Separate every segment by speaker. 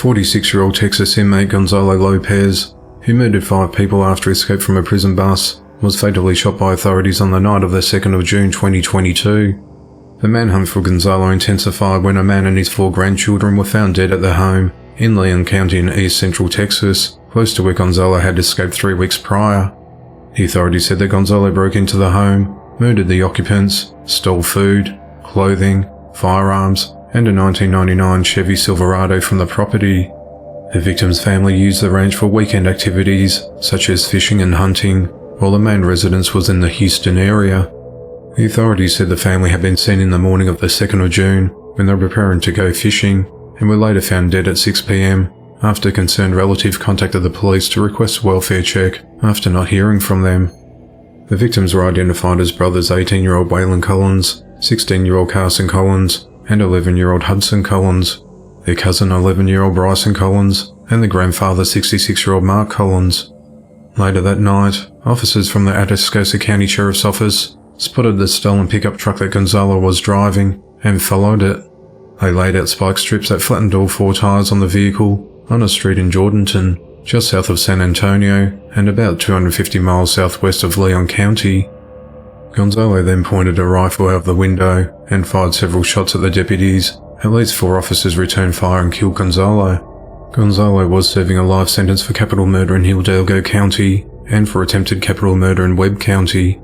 Speaker 1: 46-year-old Texas inmate Gonzalo Lopez, who murdered 5 people after escape from a prison bus, was fatally shot by authorities on the night of the 2nd of June 2022. The manhunt for Gonzalo intensified when a man and his 4 grandchildren were found dead at their home in Leon County in east central Texas, close to where Gonzalo had escaped 3 weeks prior. The authorities said that Gonzalo broke into the home, murdered the occupants, stole food, clothing, firearms, and a 1999 Chevy Silverado from the property. The victim's family used the ranch for weekend activities, such as fishing and hunting, while the main residence was in the Houston area. The authorities said the family had been seen in the morning of the 2nd of June when they were preparing to go fishing, and were later found dead at 6 p.m. after a concerned relative contacted the police to request a welfare check after not hearing from them. The victims were identified as brothers 18-year-old Waylon Collins, 16-year-old Carson Collins, and 11-year-old Hudson Collins, their cousin 11-year-old Bryson Collins, and the grandfather 66-year-old Mark Collins. Later that night, officers from the Atascosa County Sheriff's Office spotted the stolen pickup truck that Gonzalo was driving and followed it. They laid out spike strips that flattened all 4 tires on the vehicle on a street in Jordanton, just south of San Antonio and about 250 miles southwest of Leon County. Gonzalo then pointed a rifle out the window and fired several shots at the deputies. At least 4 officers returned fire and killed Gonzalo. Gonzalo was serving a life sentence for capital murder in Hidalgo County and for attempted capital murder in Webb County.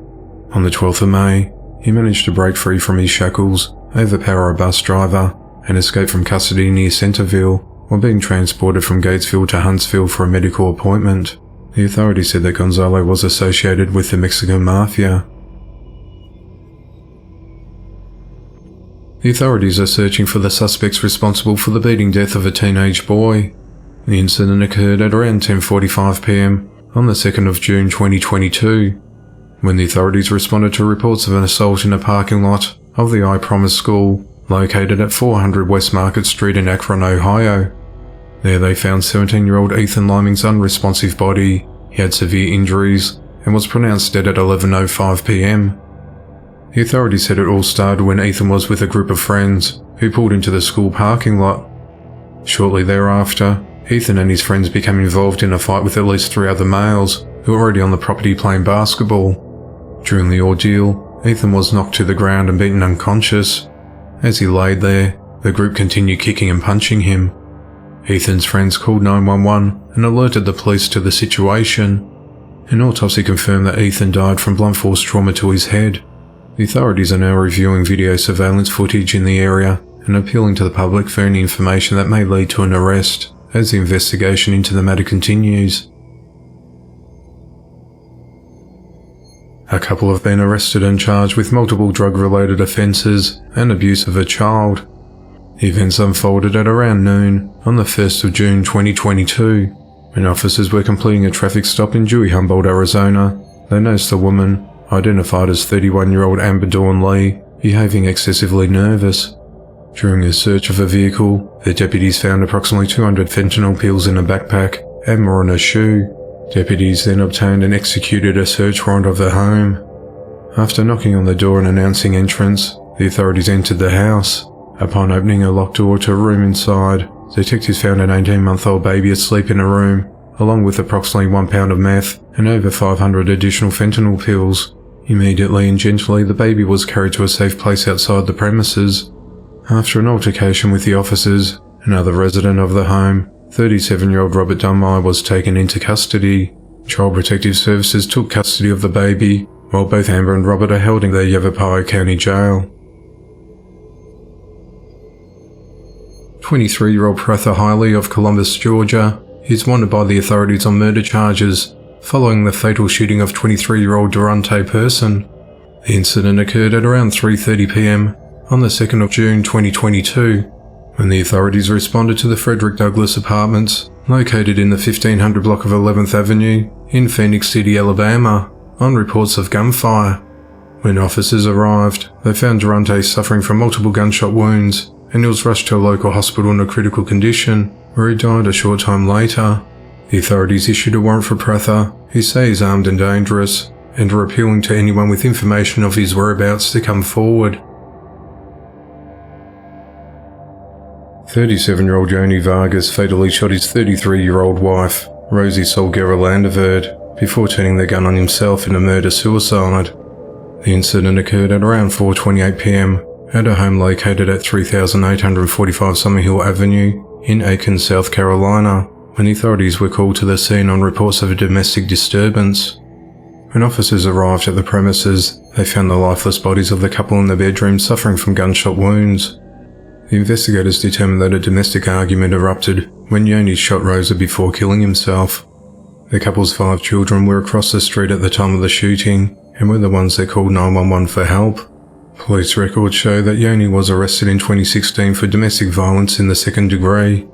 Speaker 1: On the 12th of May, he managed to break free from his shackles, overpower a bus driver, and escape from custody near Centerville while being transported from Gatesville to Huntsville for a medical appointment. The authorities said that Gonzalo was associated with the Mexican Mafia. The authorities are searching for the suspects responsible for the beating death of a teenage boy. The incident occurred at around 10:45 p.m. on the 2nd of June 2022, when the authorities responded to reports of an assault in a parking lot of the I Promise School, located at 400 West Market Street in Akron, Ohio. There they found 17-year-old Ethan Liming's unresponsive body. He had severe injuries and was pronounced dead at 11:05 p.m. The authorities said it all started when Ethan was with a group of friends who pulled into the school parking lot. Shortly thereafter, Ethan and his friends became involved in a fight with at least 3 other males who were already on the property playing basketball. During the ordeal, Ethan was knocked to the ground and beaten unconscious. As he laid there, the group continued kicking and punching him. Ethan's friends called 911 and alerted the police to the situation. An autopsy confirmed that Ethan died from blunt force trauma to his head. The authorities are now reviewing video surveillance footage in the area and appealing to the public for any information that may lead to an arrest as the investigation into the matter continues. A couple have been arrested and charged with multiple drug-related offences and abuse of a child. The events unfolded at around noon on the 1st of June 2022, when officers were completing a traffic stop in Dewey-Humboldt, Arizona. They noticed a woman, identified as 31-year-old Amber Dawn Lee, behaving excessively nervous. During a search of the vehicle, the deputies found approximately 200 fentanyl pills in a backpack and more in a shoe. Deputies then obtained and executed a search warrant of the home. After knocking on the door and announcing entrance, the authorities entered the house. Upon opening a locked door to a room inside, detectives found an 18-month-old baby asleep in a room, along with approximately 1 pound of meth and over 500 additional fentanyl pills. Immediately and gently, the baby was carried to a safe place outside the premises. After an altercation with the officers, another resident of the home, 37-year-old Robert Dunmire, was taken into custody. Child Protective Services took custody of the baby, while both Amber and Robert are held in the Yavapai County Jail. 23-year-old Pratha Hiley of Columbus, Georgia, is wanted by the authorities on murder charges following the fatal shooting of 23-year-old Durante Person. The incident occurred at around 3:30 p.m. on the 2nd of June 2022, when the authorities responded to the Frederick Douglass Apartments, located in the 1500 block of 11th Avenue in Phoenix City, Alabama, on reports of gunfire. When officers arrived, they found Durante suffering from multiple gunshot wounds, and he was rushed to a local hospital in a critical condition, where he died a short time later. The authorities issued a warrant for Pratha, who say he's armed and dangerous, and are appealing to anyone with information of his whereabouts to come forward. 37-year-old Yoni Vargas fatally shot his 33-year-old wife, Rosie Solguera Landeverd, before turning the gun on himself in a murder-suicide. The incident occurred at around 4:28 p.m. at a home located at 3845 Summerhill Avenue in Aiken, South Carolina, when authorities were called to the scene on reports of a domestic disturbance. When officers arrived at the premises, they found the lifeless bodies of the couple in the bedroom suffering from gunshot wounds. The investigators determined that a domestic argument erupted when Yoni shot Rosa before killing himself. The couple's 5 children were across the street at the time of the shooting and were the ones that called 911 for help. Police records show that Yoni was arrested in 2016 for domestic violence in the second degree.